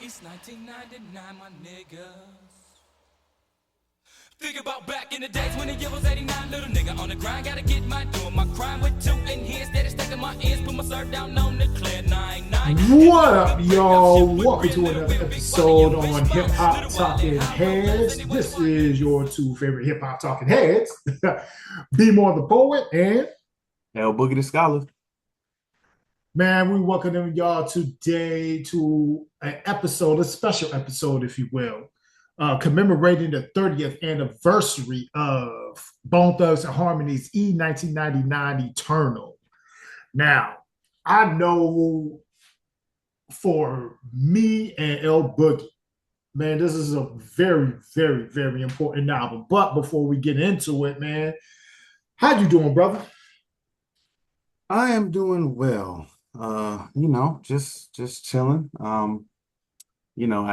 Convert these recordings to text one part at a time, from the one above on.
It's 1999, my niggas. Think about back in the days when the year was 89. Little nigga on the grind, gotta get my doing my crime with two in here. Instead of stacking my ends, put my serve down on the clear 9-9. What up, y'all? Welcome to another episode on Hip Hop Talking Heads. This is your two favorite hip hop talking heads, B-Moore the poet, and L-Boogie the scholar. man, we welcome y'all today to an episode, a special episode, if you will, commemorating the 30th anniversary of Bone Thugs and Harmony's E1999 Eternal. Now, I know for me and L-Boogie, man, this is a very, very, very important album. But before we get into it, man, how you doing, brother? I am doing well. Just chilling. I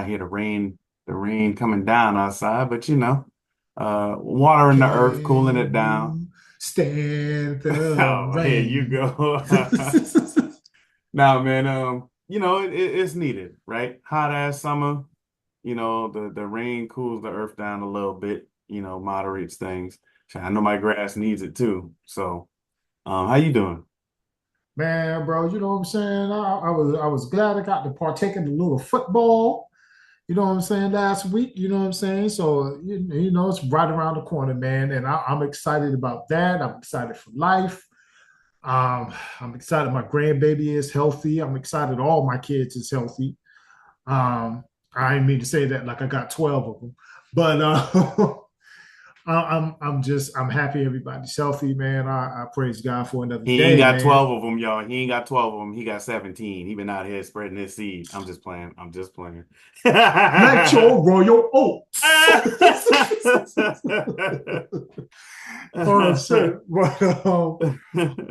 hear the rain coming down outside, but watering the earth, cooling it down. Stand the Oh, here you rain. go. Now, man, it's needed, right? Hot ass summer, the rain cools the earth down a little bit, moderates things. I know my grass needs it too. So, how you doing? Man, bro, you know what I'm saying? I was glad I got to partake in the little football, you know what I'm saying, last week, you know what I'm saying? So, it's right around the corner, man. And I'm excited about that. I'm excited for life. I'm excited my grandbaby is healthy. I'm excited all my kids is healthy. I didn't mean to say that like I got 12 of them, but I'm happy everybody's healthy, man. I praise God for another He ain't day, got man. 12 of them, y'all. He ain't got 12 of them. He got 17. He been out here spreading his seed. I'm just playing. I'm just playing. Metro Royal Oats. Oh shit. But, all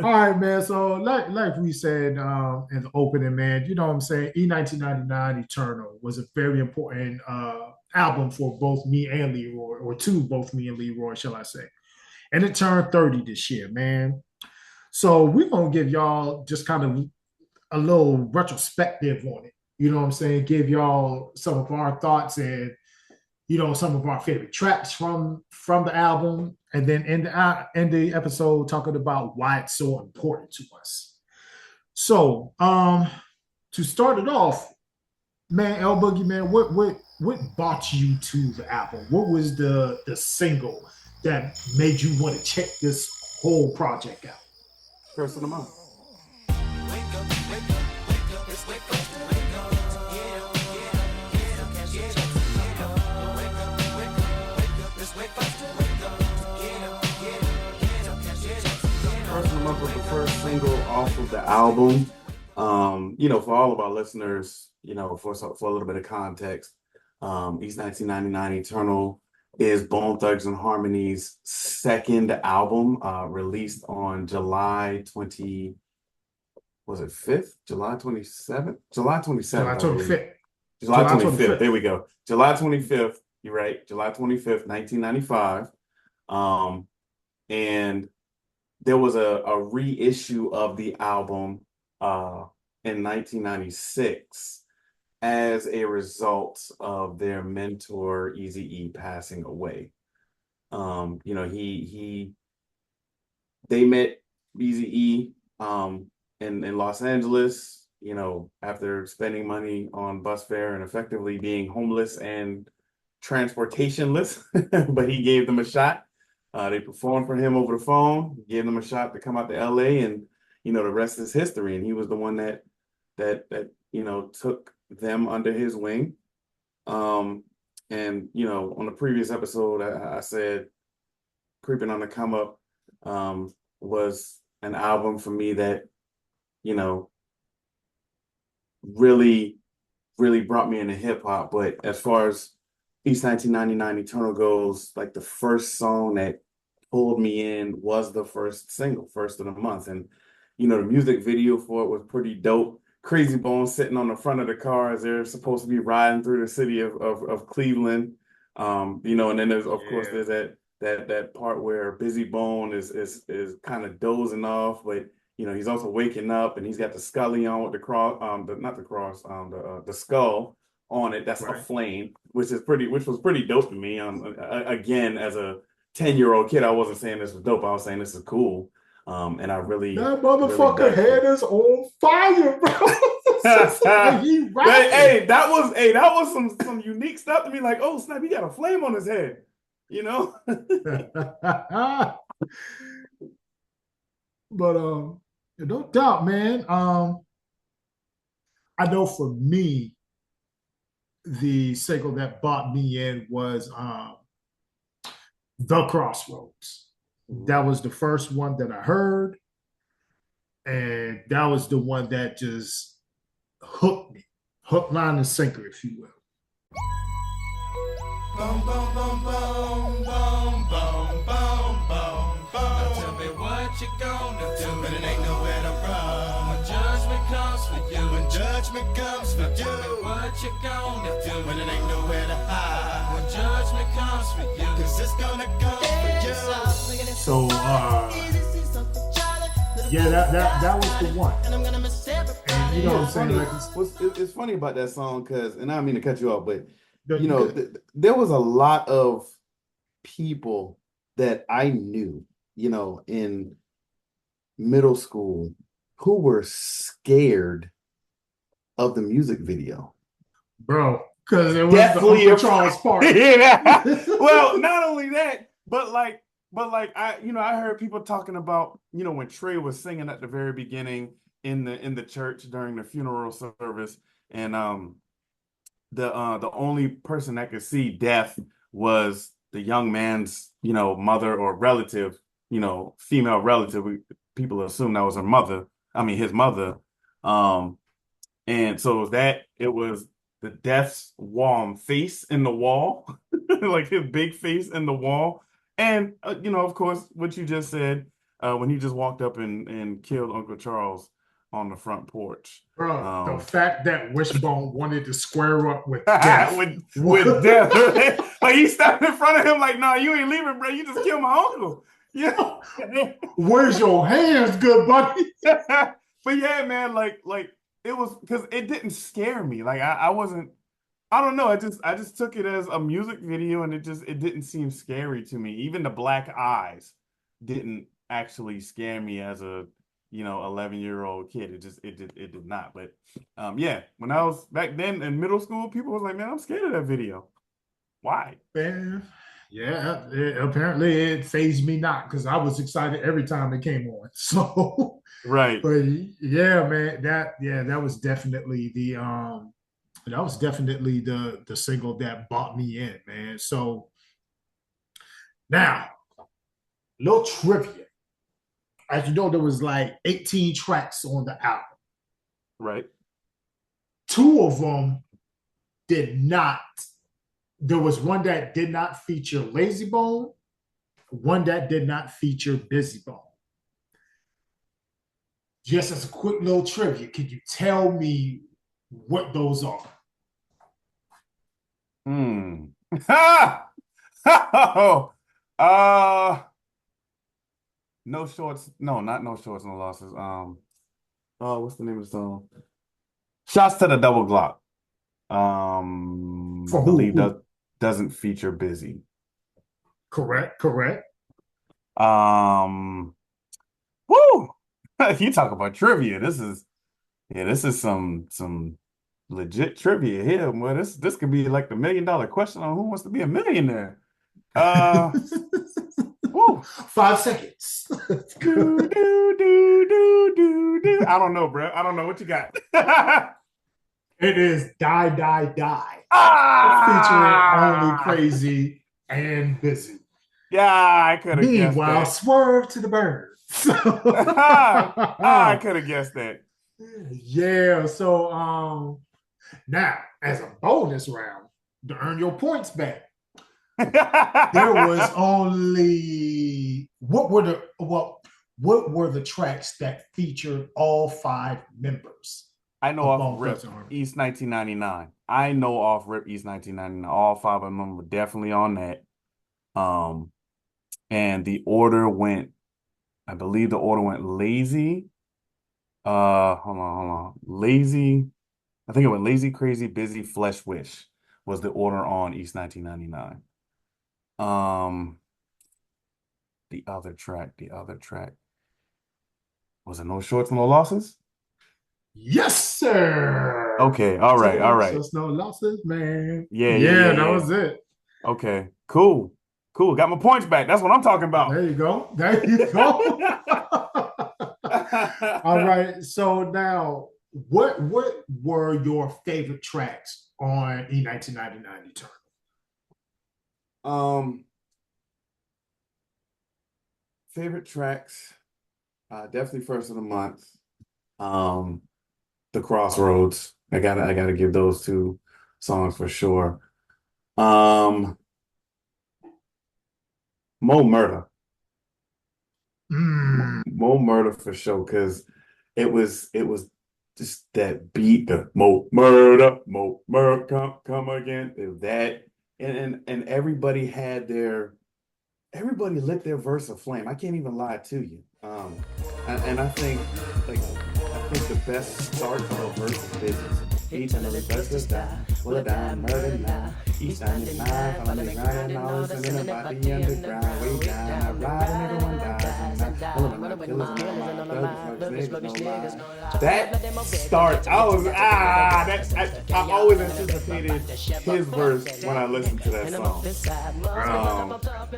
right, man. So like we said in the opening, man, you know what I'm saying? E1999 Eternal was a very important album for both me and Leroy, or to both me and Leroy, shall I say. And it turned 30 this year, man. So we're gonna give y'all just kind of a little retrospective on it. You know what I'm saying? Give y'all some of our thoughts and some of our favorite tracks from the album, and then in the episode talking about why it's so important to us. So, to start it off, man, L Boogie, man, what brought you to the album? What was the single that made you want to check this whole project out? Curse of the month. Curse of the month was the first single off of the album. For all of our listeners, for a little bit of context, East 1999 Eternal is Bone Thugs and Harmony's second album, released on July 20, was it 5th? July 27th? July 27th, July I believe. 25th. July 25th. There we go. July 25th. You're right. July 25th, 1995. And there was a reissue of the album in 1996 as a result of their mentor Eazy-E passing away. They met Eazy-E in Los Angeles, after spending money on bus fare and effectively being homeless and transportationless, but he gave them a shot. They performed for him over the phone, gave them a shot to come out to LA, and the rest is history. And he was the one that took them under his wing. On the previous episode, I said Creeping on the Come Up was an album for me that really, really brought me into hip hop. But as far as East 1999 Eternal goes, like the first song that pulled me in was the first single, First of the Month. And, the music video for it was pretty dope. Crazy Bone sitting on the front of the car as they're supposed to be riding through the city of Cleveland. And then there's, of course, there's that part where Busy Bone is kind of dozing off, but he's also waking up and he's got the scully on with the cross, not the cross, the skull on it that's a Right. flame, which was pretty dope to me. Again, as a 10-year-old kid, I wasn't saying this was dope. I was saying this is cool. And I That really motherfucker dug head it. is on fire, bro. And he rapping. Hey, that was some unique stuff to me. Like, oh snap, he got a flame on his head, you know? But no doubt, man. I know for me, the single that bought me in was The Crossroads. That was the first one that I heard, and that was the one that just hooked me, hook, line, and sinker, if you will. Boom, boom, boom, boom, boom, boom, boom, boom, boom. Now tell me what you gonna do when it ain't nowhere to run. When judgment comes for you, when judgment comes for you. Tell me what you gonna do when it ain't nowhere to hide. When judgment comes for you, 'cause it's gonna come for you. So yeah, that was the one. And you know what I'm saying? Like, It's funny about that song because, and I don't mean to cut you off, but you know, there was a lot of people that I knew, in middle school who were scared of the music video. bro, because it was Definitely the Uncle Charles part. Yeah. Well, not only that, but I heard people talking about, when Trey was singing at the very beginning in the church during the funeral service, and the only person that could see death was the young man's, mother or relative, female relative. People assume that was her mother. I mean, his mother. And so it was the death's warm face in the wall, like his big face in the wall. And, of course, what you just said, when he just walked up and killed Uncle Charles on the front porch. Bro, the fact that Wishbone wanted to square up with death. with death. Like he stepped in front of him like, nah, you ain't leaving, bro. You just killed my uncle. Yeah. Where's your hands, good buddy? But yeah, man, like it was because it didn't scare me. Like I wasn't, I don't know. I just took it as a music video and it didn't seem scary to me. Even the black eyes didn't actually scare me as a 11-year-old kid. It did not. But yeah, when I was back then in middle school, people was like, man, I'm scared of that video. Why? Man, yeah, apparently it fazed me not because I was excited every time it came on. So Right. but yeah, man, that was definitely the single that bought me in, man. So now, little trivia. As you know, there was like 18 tracks on the album. Right. 2 of them did not. There was one that did not feature Lazy Bone, one that did not feature Busy Bone. Just as a quick little trivia, can you tell me what those are? Ha! No shorts. No, not no shorts, no losses. What's the name of the song? Shots to the Double Glock. For I who? believe that doesn't feature Busy. Correct. Woo! You talk about trivia. This is some legit trivia here. Well, this could be like the $1 million question on Who Wants to Be a Millionaire. Woo! 5 seconds. Do, do, do, do, do, do. I don't know, bro. I don't know what you got. It is Die, Die, Die. Ah! Featuring Only Crazy and Busy. Yeah, I could have guessed Meanwhile, that. Swerve to the Birds. I could have guessed that. Yeah, so now as a bonus round to earn your points back, there was only what were the tracks that featured all 5 members? I know off rip East 1999. I know off rip East 1999. All 5 of them were definitely on that. And the order went, I believe the order went Lazy. Hold on. Lazy, I think it went Lazy, Crazy, Busy, Flesh, Wish was the order on East 1999. The other track was it No Shorts, No Losses? Yes, sir. Okay, all right. Just no losses, man. Yeah. That was it. Okay, cool. Got my points back. That's what I'm talking about. There you go. All right. So now, what were your favorite tracks on E1999 Eternal? Favorite tracks, definitely first of the month. The Crossroads. I gotta give those two songs for sure. Mo Murder. Mo Murder for sure, because it was just that beat, the Mo Murder, come again. It was that, and everybody lit their verse aflame. I can't even lie to you. And I think the best start of a verse is business. Each time the best is die, will die, murder now. Each time it's mine, finally grinding, always sending about the underground, way down. I ride and everyone dies, and I that start, I always anticipated his verse when I listened to that song.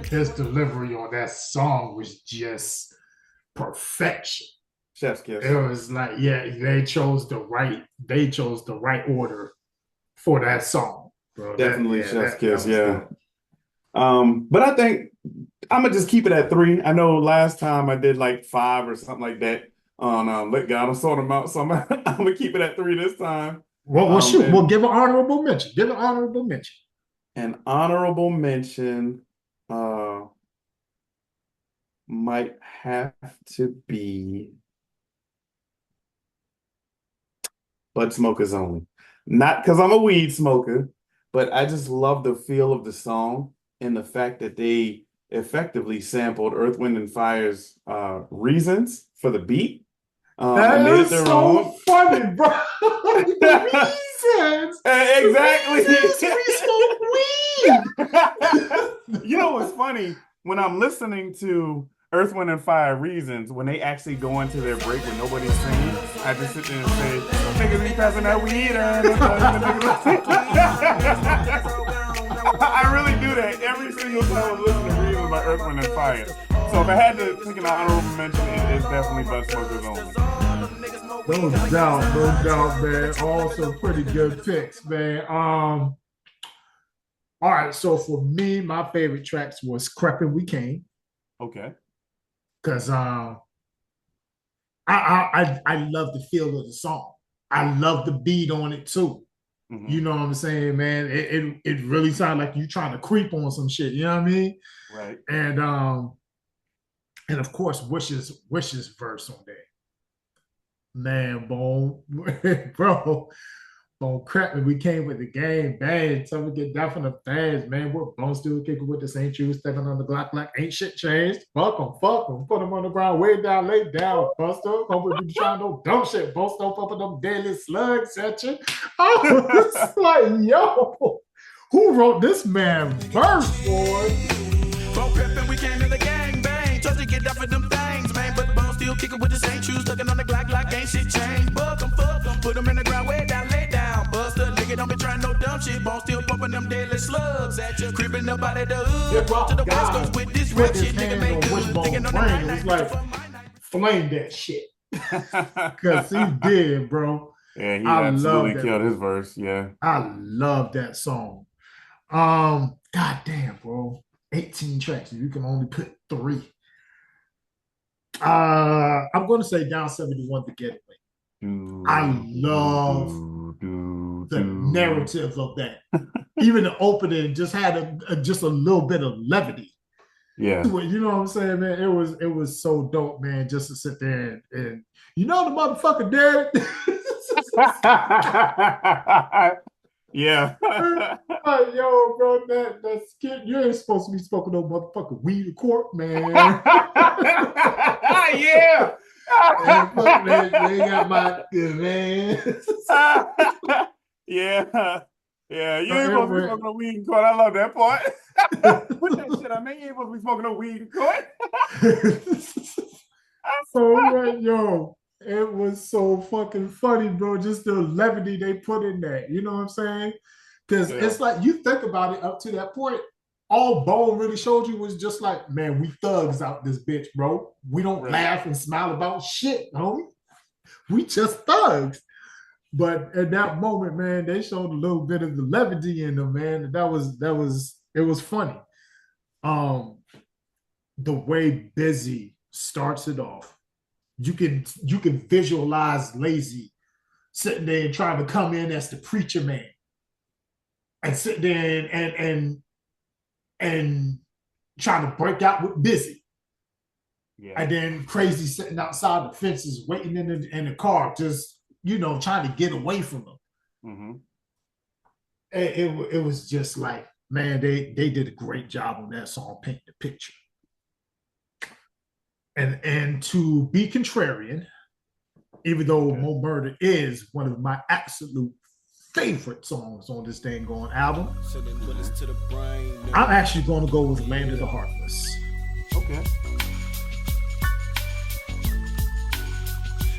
His delivery on that song was just perfection. Chef's kiss. It was like, yeah, they chose the right order for that song, bro. Definitely Chef's kiss, yeah. But I think I'm gonna just keep it at 3. I know last time I did like 5 or something like that on Let God sort them out, so I'm gonna keep it at 3 this time. Well, shoot, we'll give an honorable mention. An honorable mention might have to be Bud Smokers Only. Not because I'm a weed smoker, but I just love the feel of the song and the fact that they effectively sampled Earth, Wind, and Fire's Reasons for the beat. That made is so funny, bro. Reasons. Exactly. We smoke weed. You know what's funny? When I'm listening to Earth, Wind, and Fire Reasons, when they actually go into their break when nobody's singing, I just sit there and say, niggas be passing that weed. I really do that every single time I'm listening to Reasons by Earth, Wind, and Fire. So if I had to pick an honorable mention, it's definitely Bud Smokers Only. No doubt, man. All some pretty good picks, man. All right, so for me, my favorite tracks was Creppin' We Came. Okay. Because I love the feel of the song. I love the beat on it too. Mm-hmm. You know what I'm saying, man? It really sounds like you trying to creep on some shit. You know what I mean? Right. And of course, Wish's verse on there. Man, Bone, bro. Bone Creppin', we came with the game, bang. Tell me get down from the fans, man. We're Bone still kicking with the same shoes, stepping on the Glock like ain't shit changed. Fuck them, put them on the ground, way down, lay down, Buster. Hope we be trying no dumb shit. Both don't pumping them deadly slugs at you. I was like, yo, who wrote this man verse, boy? Bone Creppin', we came in the gang, bang. Trust to get down for them things, man. But Bone still kicking with the same shoes, looking on the Glock like ain't shit changed. Fuck them, put them in the ground, way down, lay down. Buster, nigga, don't be trying no dumb shit. Bone still pumping them deadly slugs at you. Creeping up out of the hood. Roll to the West Coast with this rap shit. Nigga make good. Thinking on the night. It was like, flame that shit. Because he did, bro. Yeah, he absolutely killed his verse. Yeah. I love that song. God damn, bro. 18 tracks. You can only put 3. I'm going to say Down 71 The Getaway. I love the narrative of that. Even the opening just had just a little bit of levity. Yeah. You know what I'm saying, man? It was so dope, man, just to sit there and you know the motherfucker dead. Yeah. Yo, bro, that's kid. You ain't supposed to be smoking no motherfucking weed in court, man. Yeah. And fuck, they got my man. Yeah. Yeah, you So ain't it supposed to be went. smoking no weed in court. I love that part. Put that shit on, man. You ain't supposed to be smoking no weed in court. So right, yo, it was so fucking funny, bro. Just the levity they put in that. You know what I'm saying? Because Yeah, it's like you think about it up to that point, all Bone really showed you was just like, man, we thugs out this bitch, bro. We don't right. laugh and smile about shit, homie. We just thugs. But at that moment, man, they showed a little bit of the levity in them, man. That was it was funny. Um, the way Busy starts it off, you can visualize Lazy sitting there and trying to come in as the preacher man and sit there and trying to break out with Busy. Yeah. And then Crazy sitting outside the fences waiting in the car, just trying to get away from him. Mm-hmm. It was just like, man, they did a great job on that song, painting the picture. And to be contrarian, even though Okay. Mo Murder is one of my absolute favorite songs on this dang on album, I'm actually going to go with Land of the Heartless. Okay.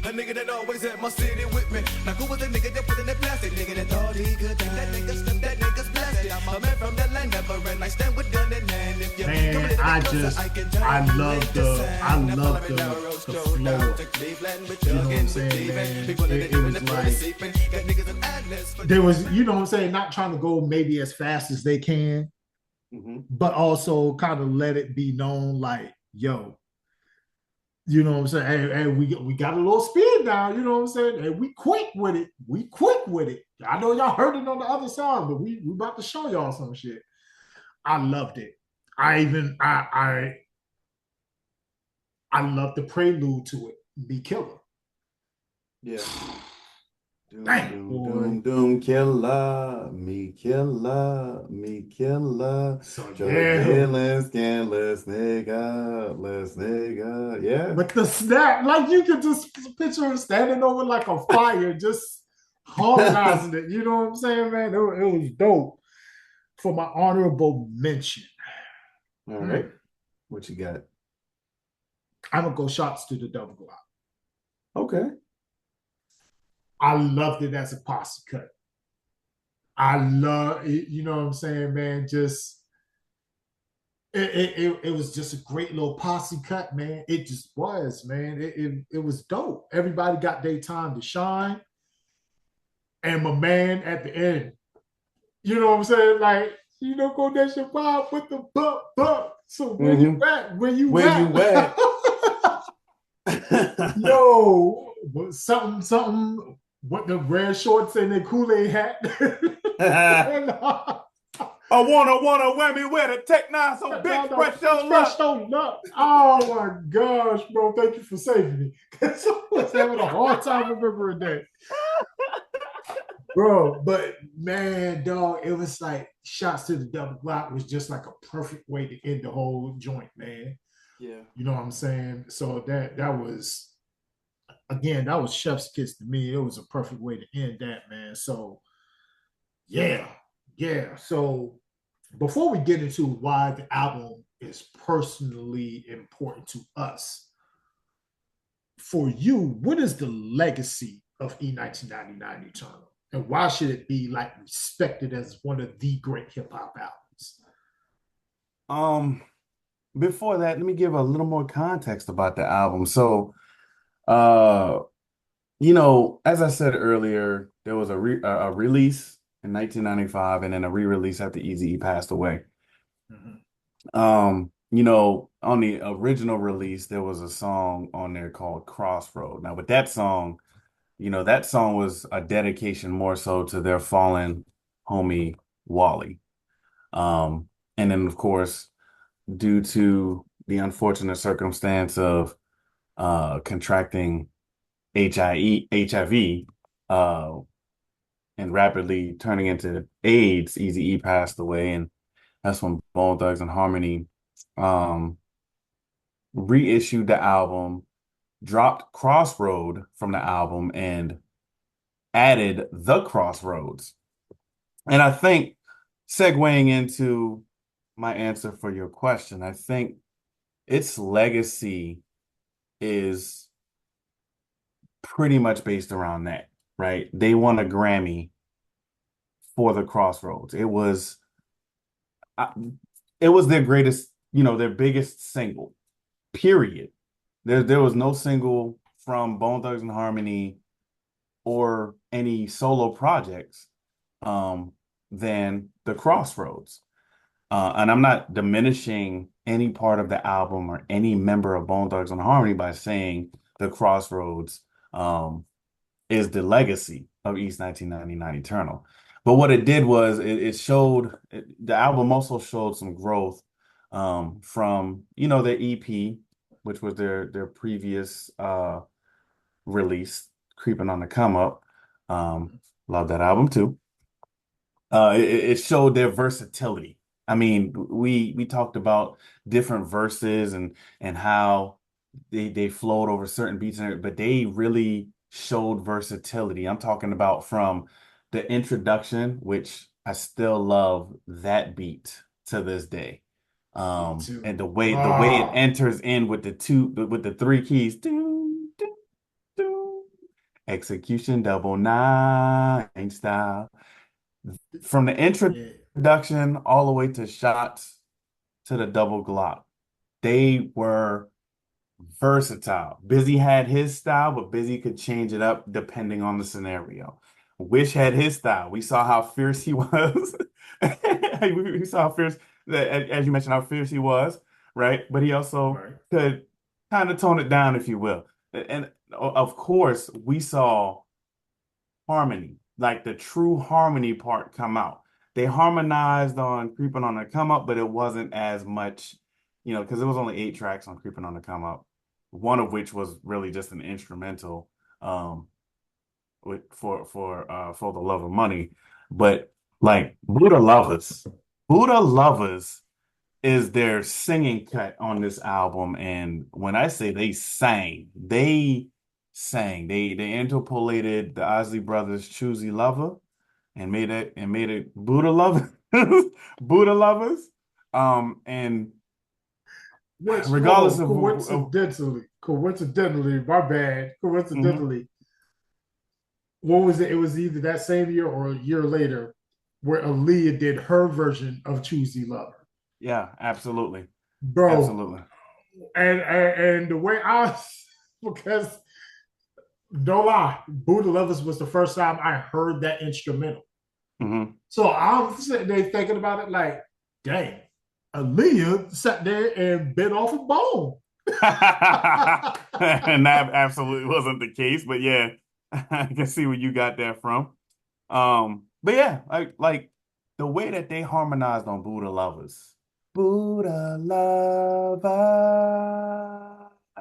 A nigga that always had my city with me. Now who was the nigga that put in that plastic? Nigga that thought he could die. That nigga slipped, that nigga's blasted. I'm a man from that land, never ran. I stand with gun in hand. If you Man, come a little I bit closer, just- I can turn I you love into the- sand. I Now love follow me the- down road, the stroll flow. down to Cleveland with You know Doug what I'm and saying, with Steven. man? People in the It different was and like- sleeping. Got niggas in Atlas. There was, you know what I'm saying, not trying to go maybe as fast as they can, Mm-hmm. but also kind of let it be known like, yo, you know what I'm saying? Hey, we got a little speed now, you know what I'm saying? Hey, we quick with it. We quick with it. I know y'all heard it on the other side, but we about to show y'all some shit. I loved it. I love the prelude to it. Be Killer. Yeah. Doom, Dang, doom, boy. doom, doom, killer, me killer, me killer. So Drug yeah. dealing, scandalous nigga. Yeah. But the snap, like you could just picture him standing over like a fire, just harmonizing it. You know what I'm saying, man? It was dope. For my honorable mention, All right. What you got? I'm gonna go shots to the double glide. Okay. I loved it as a posse cut. I love it, you know what I'm saying, man. Just it was just a great little posse cut, man. It just was, man. It was dope. Everybody got their time to shine. And my man at the end, you know what I'm saying? Like, go that shit wild with the buck. So where you at? Where you at? Yo, something what the red shorts and the Kool-Aid hat. I wanna whammy with a tech nine, so bitch, press your luck. Oh my gosh, bro. Thank you for saving me. I was having a hard time remembering that. Bro, but man, dog, it was like shots to the double block was just like a perfect way to end the whole joint, man. Yeah. You know what I'm saying? So that was, again, that was chef's kiss to me. It was a perfect way to end that, man. So yeah. So before we get into why the album is personally important to us, for you, what is the legacy of E1999 Eternal? And why should it be like respected as one of the great hip hop albums? Before that, let me give a little more context about the album. So, as I said earlier, there was a release in 1995 and then a re-release after Eazy-E passed away. On the original release, there was a song on there called Crossroad. Now, with that song, that song was a dedication more so to their fallen homie, Wally. And then, of course, due to the unfortunate circumstance of contracting HIV, and rapidly turning into AIDS, Eazy-E passed away, and that's when Bone Thugs and Harmony reissued the album dropped Crossroad from the album and added The Crossroads. And I think segueing into my answer for your question, I think its legacy is pretty much based around that, right? They won a Grammy for The Crossroads. Uh, it was their greatest, their biggest single, period. There was no single from Bone Thugs and Harmony or any solo projects um, than The Crossroads. And I'm not diminishing any part of the album or any member of Bone Thugs and Harmony by saying The Crossroads is the legacy of East 1999 Eternal. But what it did was the album also showed some growth from, their EP, which was their previous release, Creeping on the Come Up. Love that album too. It showed their versatility. I mean, we talked about different verses and how they flowed over certain beats, but they really showed versatility. I'm talking about from the introduction, which I still love that beat to this day. Me too. And the way it Ah, enters in with the three keys, doo, doo, doo, execution double nine style. From the yeah. introduction all the way to shots to the double Glock, they were versatile. Busy had his style, but Busy could change it up depending on the scenario. Wish had his style. We saw how fierce he was. We saw how fierce, as you mentioned, how fierce he was, right? But he also Right. could kind of tone it down, if you will. And of course, we saw harmony, like the true harmony part come out. They harmonized on Creeping on the Come Up, but it wasn't as much, because it was only 8 tracks on Creeping on the Come Up, one of which was really just an instrumental for the love of money. But like Buddha Lovers is their singing cut on this album. And when I say they interpolated the Isley Brothers' Choosy Lover and made it Buddha Lovers. Buddha Lovers. And Which, hold regardless on, of coincidentally, my bad, mhm. coincidentally, what was it? It was either that same year or a year later where Aaliyah did her version of Choosy Lover. Yeah, absolutely. Bro, Absolutely. and the way because don't lie, Buddha Lovers was the first time I heard that instrumental. Hmm. So I'm sitting there thinking about it like, dang, Aaliyah sat there and bit off a bone. And that absolutely wasn't the case, but yeah, I can see where you got that from. But yeah, like the way that they harmonized on Buddha Lovers. Buddha Lover.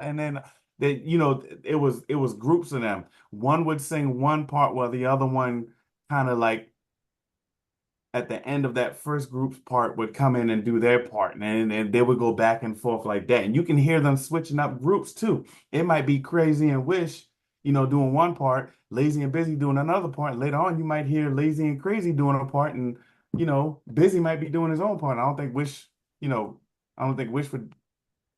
And then it was groups of them. One would sing one part while the other one kind of like at the end of that first group's part would come in and do their part, and they would go back and forth like that. And you can hear them switching up groups too. It might be Crazy and Wish, doing one part, Lazy and Busy doing another part. Later on, you might hear Lazy and Crazy doing a part, and Busy might be doing his own part. You know, I don't think Wish would.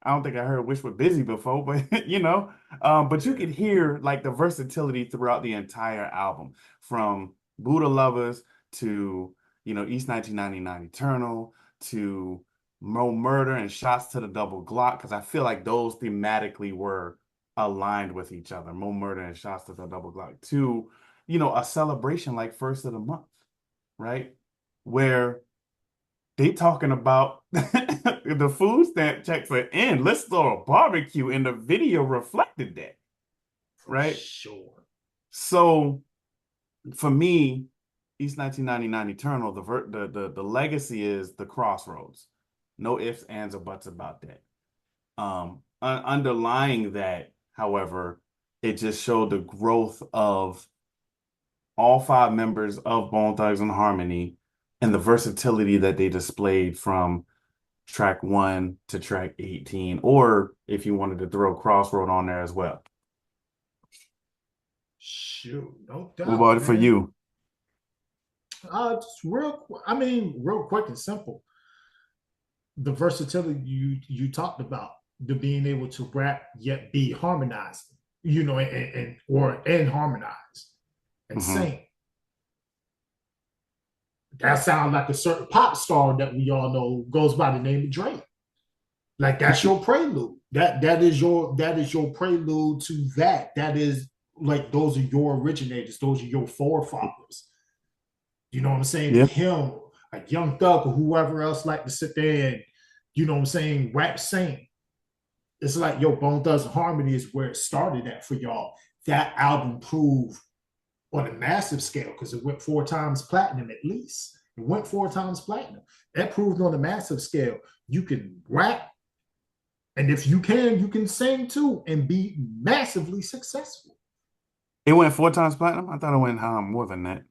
I don't think I heard Wish with Busy before, but but you could hear like the versatility throughout the entire album, from Buddha Lovers to East 1999 Eternal to Mo Murder and Shots to the Double Glock, because I feel like those thematically were aligned with each other. Mo Murder and Shots to the Double Glock to a celebration like First of the Month, right? Where they talking about the food stamp checks are in. Let's throw a barbecue, and the video reflected that, For right? sure. So for me, East 1999 Eternal, the legacy is the Crossroads. No ifs, ands, or buts about that. Underlying that, however, it just showed the growth of all 5 members of Bone Thugs and Harmony and the versatility that they displayed from track 1 to track 18, or if you wanted to throw Crossroad on there as well. Shoot, no What about doubt, it for man. you? Just real quick and simple. The versatility you talked about, the being able to rap yet be harmonized, and harmonize and Hmm. sing. That sounds like a certain pop star that we all know goes by the name of Drake. Like that's your prelude. That is your prelude to that. That is like those are your originators. Those are your forefathers. You know what I'm saying? Yeah. Him, a Young Thug, or whoever else like to sit there and, rap sing. It's like yo, Bone Thugs and Harmony is where it started at for y'all. That album proved on a massive scale because it went 4 times platinum at least. It went 4 times platinum. That proved on a massive scale. You can rap, and if you can sing too and be massively successful. It went 4 times platinum. I thought it went more than that.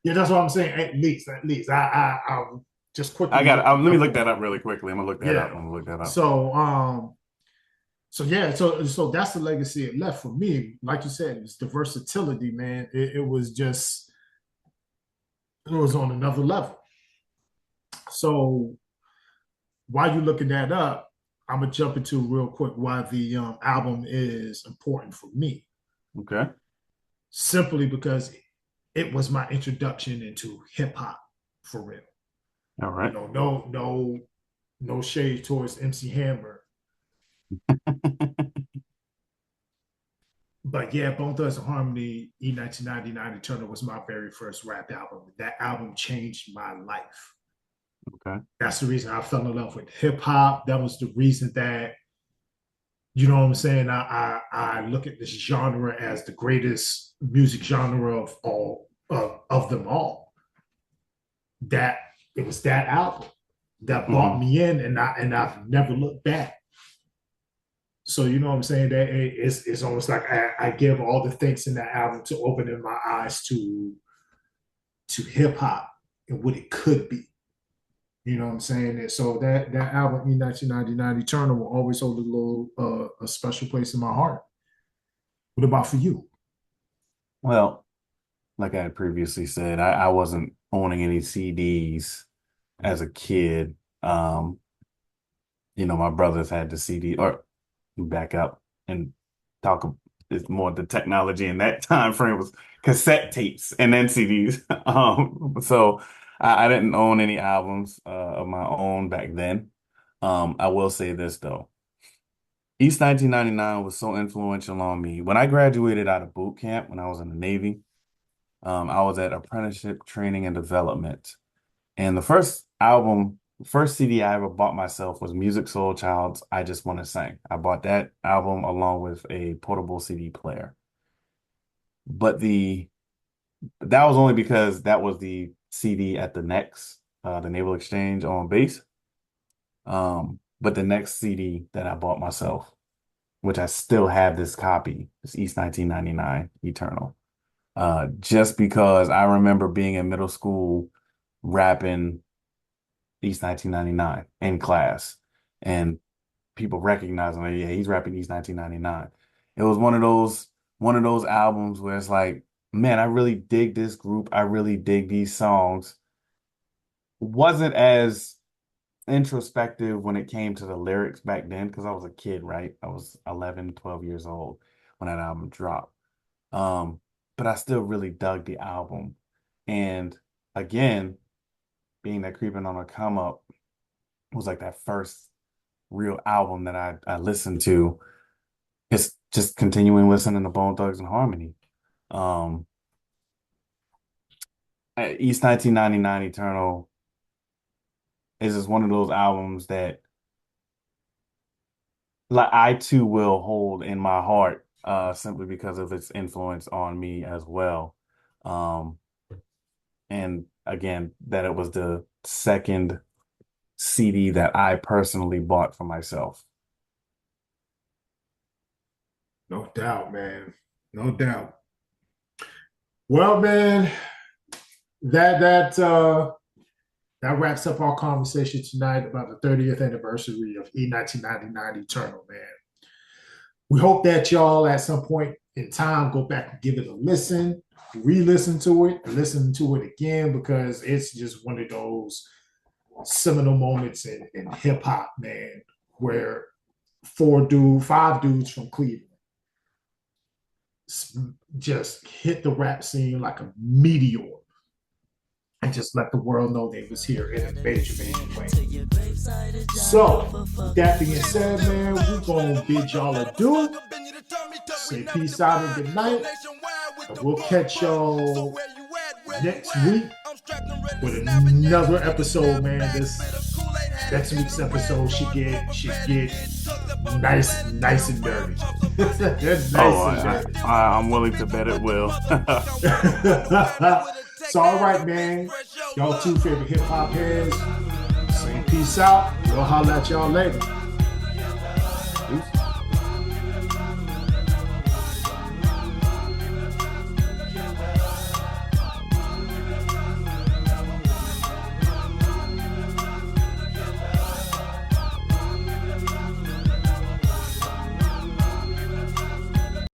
Yeah, that's what I'm saying. At least. I'll just quickly I got. look the Let me look number that up up. really quickly. I'm gonna look that up. Yeah. I'm gonna look that up. So that's the legacy it left for me. Like you said, it's the versatility, man. It was on another level. So while you're looking that up, I'm gonna jump into real quick why the album is important for me. Okay. Simply because it was my introduction into hip hop for real. All right. No shade towards MC Hammer. But yeah, Bone Thugs and Harmony, E1999 Eternal was my very first rap album. That album changed my life. Okay. That's the reason I fell in love with hip hop. That was the reason that, you know what I'm saying? I look at this genre as the greatest music genre of them all. That it was that album that brought Hmm. me in, and I've never looked back. So you know what I'm saying? That it's almost like I give all the thanks in that album to opening my eyes to hip hop and what it could be. You know what I'm saying? And so that album, E1999 Eternal, will always hold a special place in my heart. What about for you? Well, like I had previously said, I wasn't owning any CDs as a kid. My brothers had the CD, or back up and talk. It's more the technology in that time frame was cassette tapes and then CDs. So I didn't own any albums of my own back then. I will say this though. East 1999 was so influential on me. When I graduated out of boot camp, when I was in the Navy, I was at apprenticeship training and development. And the first CD I ever bought myself was Music Soul Child's I Just Want to Sing. I bought that album along with a portable CD player. But that was only because that was the CD at the Next, the Naval Exchange on base. But the next CD that I bought myself, which I still have this copy, is East 1999 Eternal. Just because I remember being in middle school rapping East 1999 in class and people recognizing like, yeah, he's rapping East 1999. It was one of those albums where it's like, man, I really dig this group. I really dig these songs. Wasn't as introspective when it came to the lyrics back then because I was a kid, right? I was 11, 12 years old when that album dropped. Um, but I still really dug the album. And again, being that Creeping on a Come Up was like that first real album that I listened to. It's just continuing listening to Bone Thugs and Harmony. Um, East 1999 Eternal is just one of those albums that like I too will hold in my heart simply because of its influence on me as well. Um, and again, that it was the second CD that I personally bought for myself. No doubt, man. No doubt. Well, man, that that uh that wraps up our conversation tonight about the 30th anniversary of E1999 Eternal, man. We hope that y'all at some point in time, go back and give it a listen, re-listen to it, listen to it again, because it's just one of those seminal moments in hip hop, man, where five dudes from Cleveland just hit the rap scene like a meteor and just let the world know they was here in a major way. So, with that being said, man, we're gonna bid y'all adieu. Say peace out and good night. And we'll catch y'all next week with another episode, man. This next week's episode should get nice and dirty. That's nice and dirty. I'm willing to bet it will. So, all right, man. Y'all two favorite hip hop heads. Say peace out. We'll holler at y'all later.